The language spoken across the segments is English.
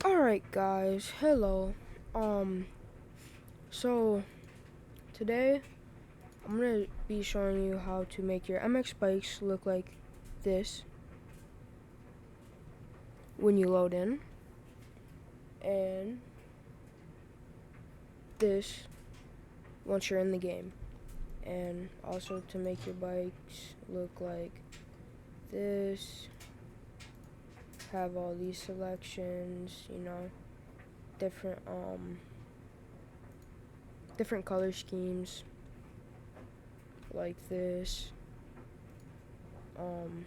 Alright guys, hello. Um so today I'm gonna be showing you how to make your MX bikes look like this when you load in, and this once you're in the game, and also to make your bikes look like this, have all these selections, different different color schemes like this. um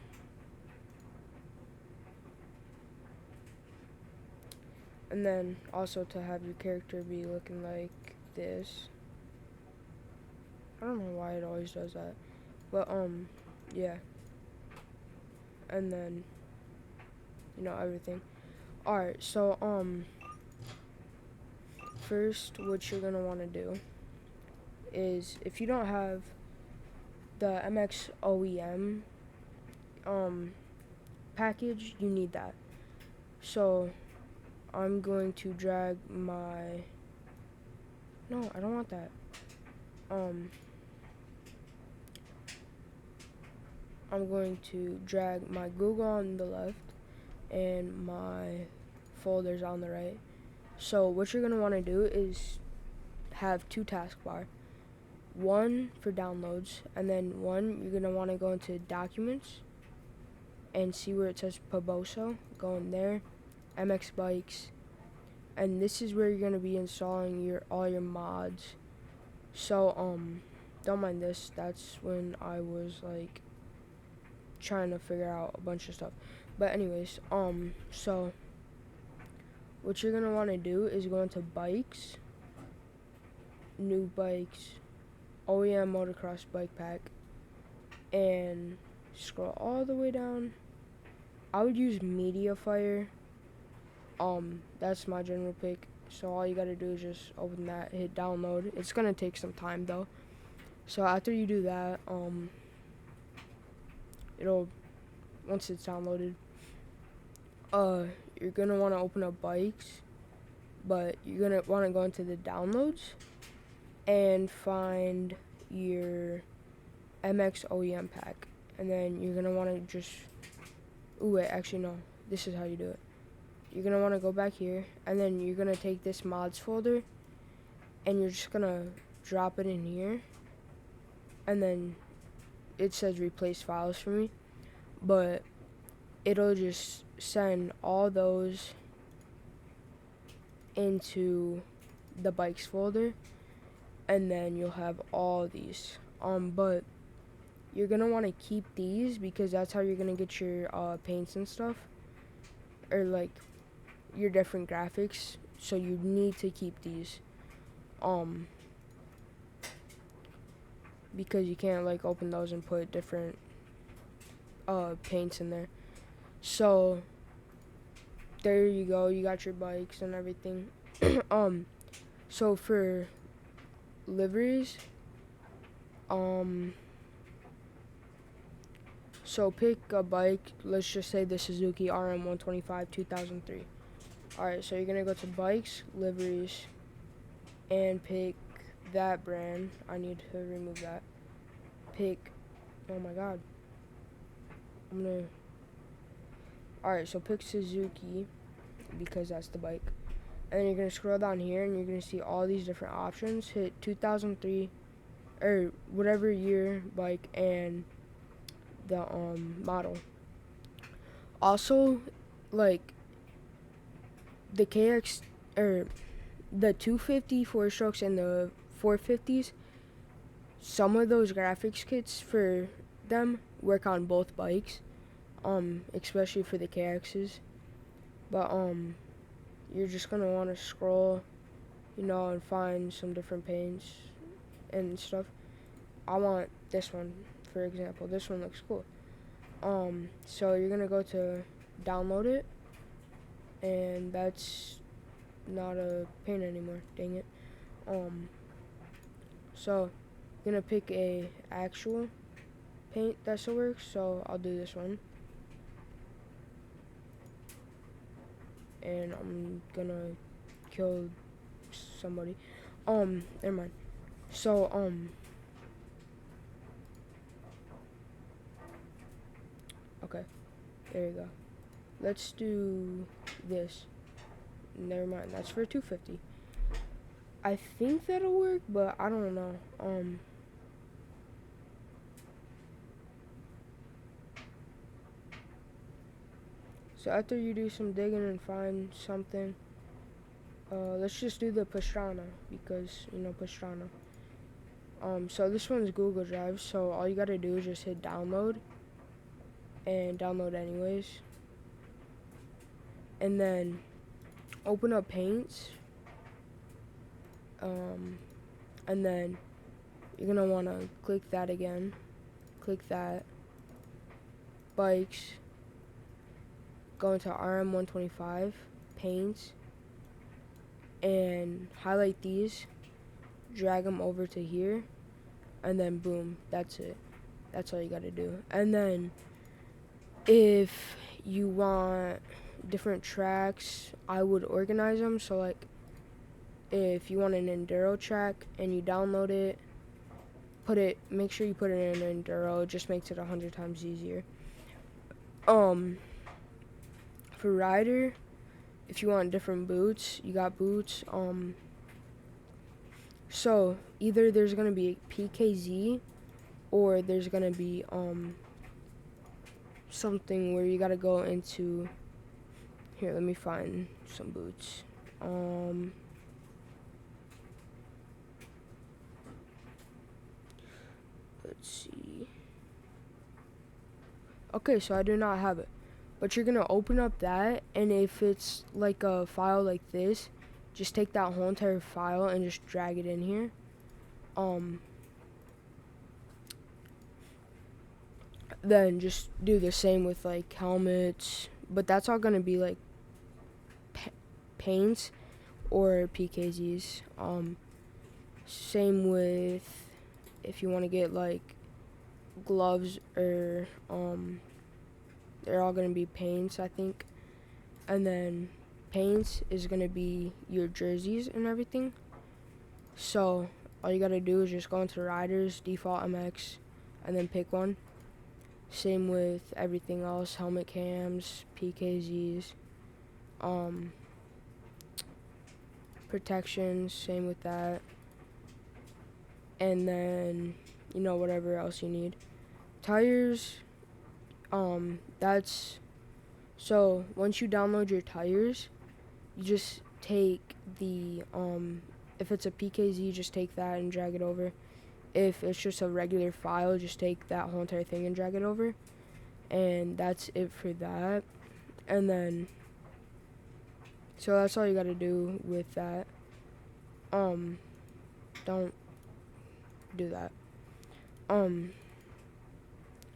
And then also to have your character be looking like this. I don't know why it always does that. But yeah. And then everything. Alright, so first what you're gonna wanna do is, if you don't have the MX OEM package, you need that. So I'm going to drag my no, I don't want that. I'm going to drag my Google on the left and my folders on the right. So what you're going to want to do is have two taskbar. One for downloads, and then one you're going to want to go into documents and see where it says Paboso. Go in there, MX Bikes, and this is where you're going to be installing all your mods. So don't mind this. That's when I was like trying to figure out a bunch of stuff. But anyways, so what you're gonna want to do is go into bikes, new bikes, OEM motocross bike pack, and scroll all the way down. I would use Mediafire. That's my general pick. So all you gotta do is just open that, hit download. It's gonna take some time though. So after you do that, it'll once it's downloaded, you're gonna want to open up bikes, but you're gonna want to go into the downloads and find your MX OEM pack, and then you're gonna want to just wait, actually no, this is how you do it. You're gonna want to go back here, and then you're gonna take this mods folder and you're just gonna drop it in here, and then it says replace files for me, but it'll just send all those into the bikes folder, and then you'll have all these. But you're gonna want to keep these because that's how you're gonna get your paints and stuff, or like your different graphics. So you need to keep these, because you can't like open those and put different paints in there. So there you go. You got your bikes and everything. So for liveries, so pick a bike. Let's just say the Suzuki RM125 2003. Alright, so you're gonna go to bikes, liveries, and pick that brand. I need to remove that. Pick, oh my god. Alright, so pick Suzuki because that's the bike. And then you're gonna scroll down here and you're gonna see all these different options. Hit 2003 or whatever year bike and the model. Also, like the KX or the 250 four strokes and the 450s, some of those graphics kits for them work on both bikes, especially for the KXs. But you're just gonna want to scroll, and find some different paints and stuff. I want this one, for example. This one looks cool. So you're gonna go to download it, and that's not a paint anymore. Dang it. So you're gonna pick a actual paint that still works. So I'll do this one, and I'm gonna kill somebody. Never mind. So, okay, there you go. Let's do this. Never mind, that's for 250. I think that'll work, but I don't know. So after you do some digging and find something, let's just do the Pastrana, because, Pastrana. So this one's Google Drive, so all you gotta do is just hit download, and download anyways. And then open up Paints, and then you're gonna wanna click that again, click that, bikes, go into RM125, Paints, and highlight these, drag them over to here, and then boom, that's it. That's all you gotta do. And then if you want different tracks, I would organize them. So like if you want an enduro track and you download it, make sure you put it in enduro. It just makes it 100 times easier. For rider, if you want different boots, you got boots. So either there's gonna be PKZ, or there's gonna be something where you gotta go into. Here, let me find some boots. Let's see. Okay, so I do not have it. But you're gonna open up that, and if it's like a file like this, just take that whole entire file and just drag it in here. Then just do the same with like helmets, but that's all gonna be like paints or PKZs. Same with if you want to get like gloves, or they're all gonna be paints, I think. And then paints is gonna be your jerseys and everything. So all you gotta do is just go into riders, default MX, and then pick one. Same with everything else, helmet cams, PKZs, protections, same with that. And then, whatever else you need. Tires, so once you download your tires, you just take the, if it's a PKZ, just take that and drag it over. If it's just a regular file, just take that whole entire thing and drag it over. And that's it for that. And then, so that's all you gotta do with that. Don't do that.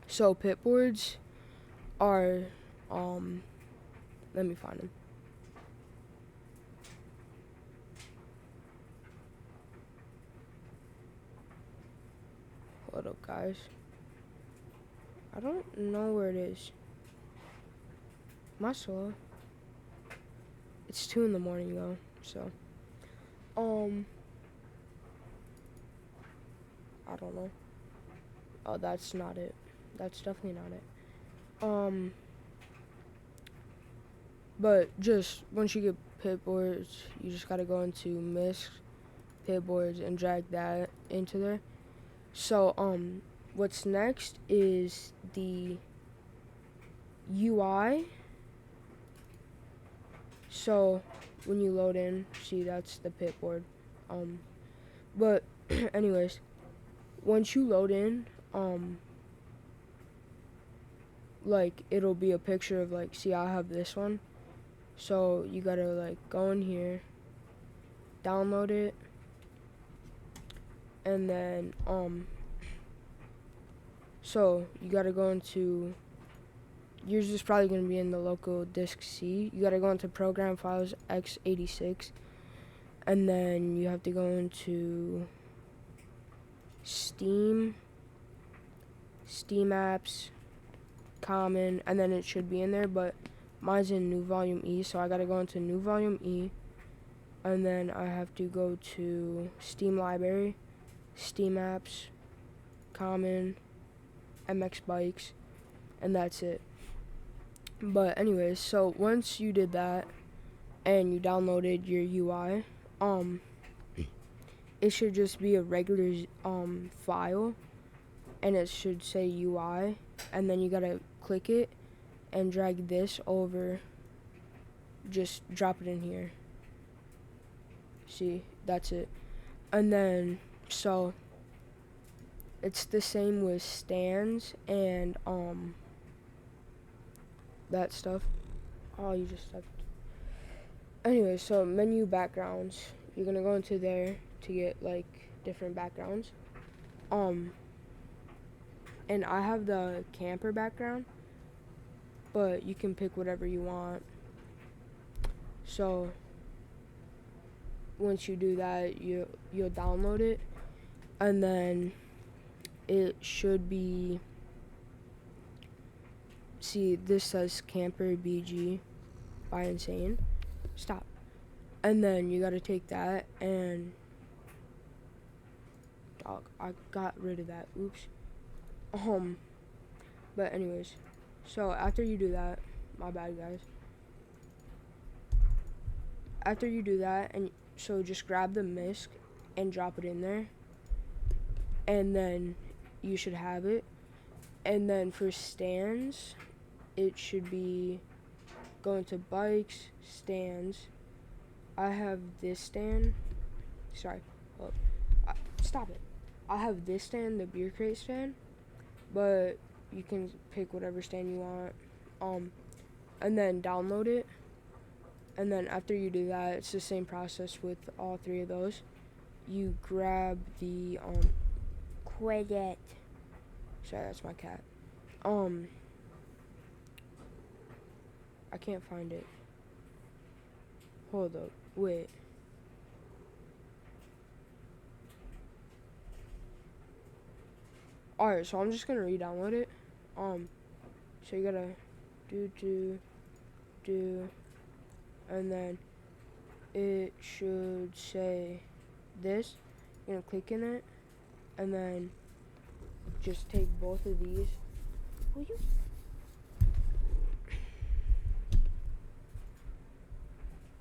So pit boards are, let me find them. Hold up, guys. I don't know where it is. Am I slow? It's 2 in the morning though, so. I don't know. Oh, that's not it. That's definitely not it. But just once you get pit boards, you just gotta go into MISC, pit boards, and drag that into there. So, what's next is the UI. So when you load in, see, that's the pit board. But anyways, once you load in, like it'll be a picture of like, see, I have this one. So you gotta like go in here, download it, and then so you gotta go into, yours is probably gonna be in the local disk C. You gotta go into program files x86, and then you have to go into Steam apps, common, and then it should be in there. But mine's in new volume E, so I gotta go into new volume E, and then I have to go to Steam library, Steam apps, common, MX bikes, and that's it. But anyways, so once you did that and you downloaded your UI, it should just be a regular file, and it should say UI, and then you gotta click it and drag this over. Just drop it in here. See, that's it. And then so it's the same with stands and that stuff. Oh, you just stepped. Anyway, so menu backgrounds. You're gonna go into there to get like different backgrounds. And I have the camper background, but you can pick whatever you want. So once you do that, you'll download it, and then it should be. See, this says Camper BG by Insane. Stop. And then you gotta take that and dog, I got rid of that. Oops. But anyways, so after you do that, my bad guys. After you do that, and so just grab the MISC and drop it in there, and then you should have it. And then for stands, it should be going to bikes, stands. I have this stand. Sorry, stop it. I have this stand, the beer crate stand, but you can pick whatever stand you want. And then download it. And then after you do that, it's the same process with all three of those. You grab the quit it. Sorry, that's my cat. I can't find it. Hold up. Wait. Alright, so I'm just gonna re-download it. So you gotta do, and then it should say this. You're gonna click in it, and then just take both of these. Will you?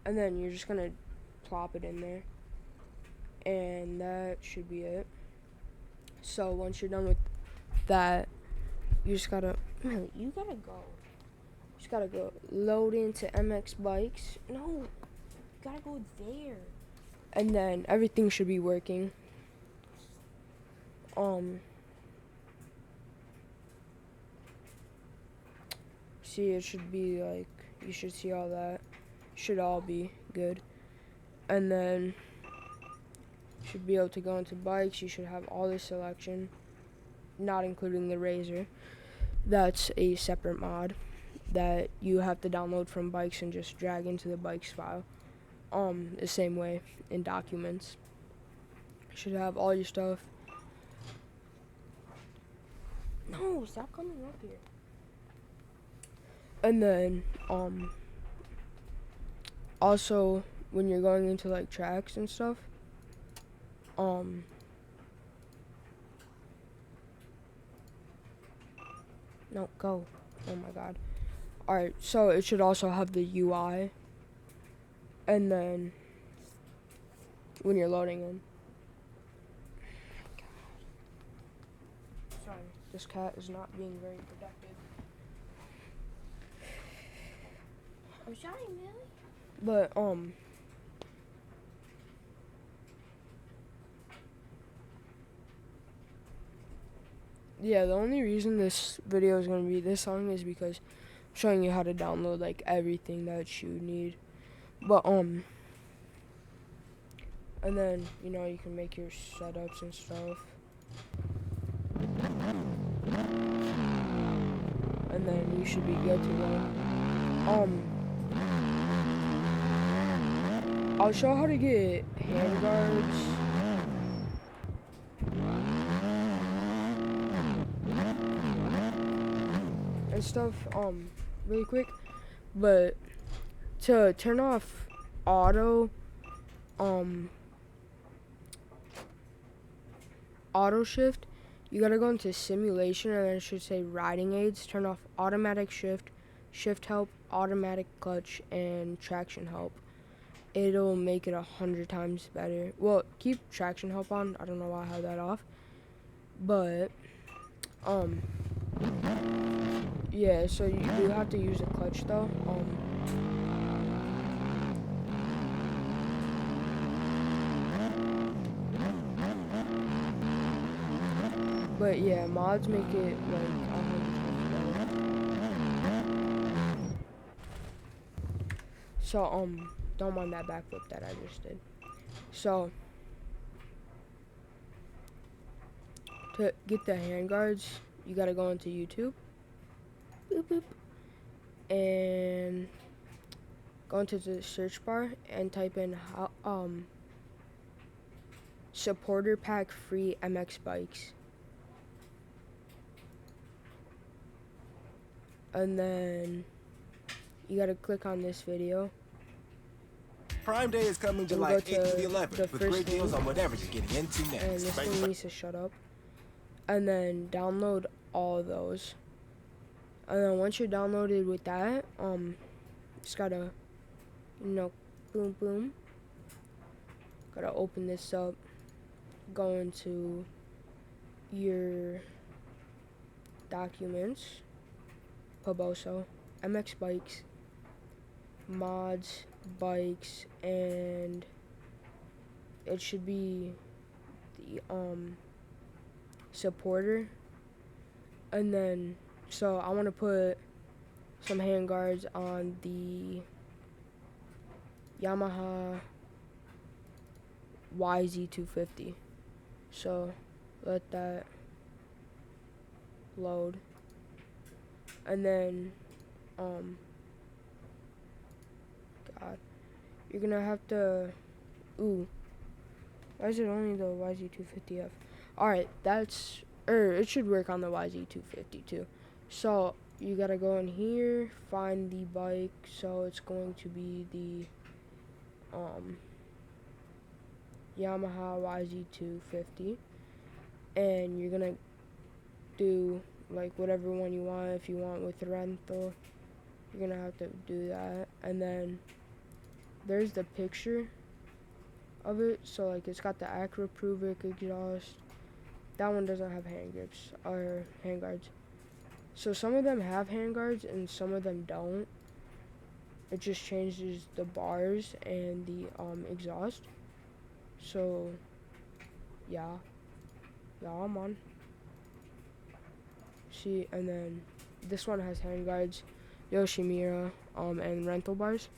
And then you're just gonna plop it in there, and that should be it. So once you're done with that, you just gotta, man, you gotta go. You just gotta go load into MX bikes. No, you gotta go there. And then everything should be working. See, it should be like, you should see all that. Should all be good. And then you should be able to go into bikes. You should have all this selection, not including the Razor. That's a separate mod that you have to download from bikes and just drag into the bikes file. The same way in documents. You should have all your stuff. No, stop coming up here. And then also when you're going into like tracks and stuff, no, go. Oh my god. Alright, so it should also have the UI, and then when you're loading in. Sorry, this cat is not being very productive. I'm sorry, Millie. But yeah, the only reason this video is gonna be this long is because I'm showing you how to download like everything that you need. But and then you know you can make your setups and stuff. And then you should be good to go. I'll show how to get handguards. And stuff, really quick. But to turn off auto auto shift, you gotta go into simulation, and then it should say riding aids. Turn off automatic shift, shift help, automatic clutch, and traction help. It'll make it 100 times better. Well, keep traction help on. I don't know why I have that off, but yeah. So you do have to use the clutch though. But yeah, mods make it like 100 times better. So don't mind that backflip that I just did. So to get the handguards, you gotta go into YouTube, boop, boop, and go into the search bar and type in supporter pack free MX bikes, and then you gotta click on this video. Prime Day is coming July 8th to the 11th with great deals on whatever you're getting into next. And this thing needs to shut up. And then download all of those. And then once you're downloaded with that, just gotta, boom, boom. Gotta open this up. Go into your documents. Paboso, MX bikes, mods, bikes, and it should be the supporter. And then so I want to put some handguards on the Yamaha YZ250. So let that load. And then God, you're gonna have to why is it only the YZ250F? Alright, it should work on the YZ250 too. So you gotta go in here, find the bike. So it's going to be the Yamaha YZ250, and you're gonna do like whatever one you want. If you want with rental, you're gonna have to do that. And then there's the picture of it. So like it's got the Acura Pruvic exhaust. That one doesn't have hand grips or hand guards. So some of them have hand guards and some of them don't. It just changes the bars and the exhaust. So yeah, I'm on. See, and then this one has hand guards, Yoshimura, and rental bars.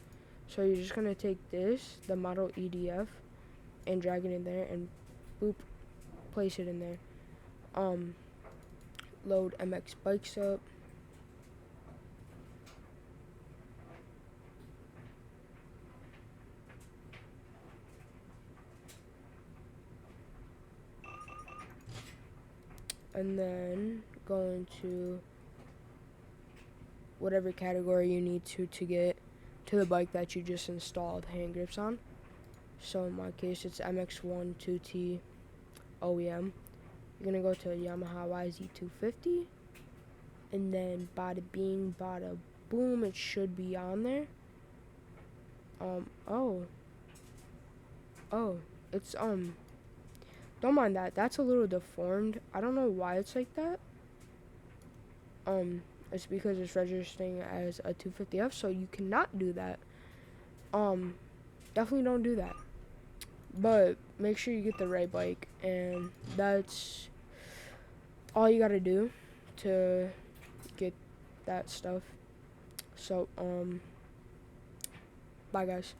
So you're just gonna take this, the model EDF, and drag it in there and boop, place it in there. Load MX bikes up. And then go into whatever category you need to get to the bike that you just installed hand grips on. So in my case, it's MX1 2T OEM. You're gonna go to Yamaha YZ250, and then bada bing, bada boom, it should be on there. It's don't mind that. That's a little deformed. I don't know why it's like that. It's because it's registering as a 250F, so you cannot do that. Definitely don't do that. But make sure you get the right bike, and that's all you gotta do to get that stuff. So, bye guys.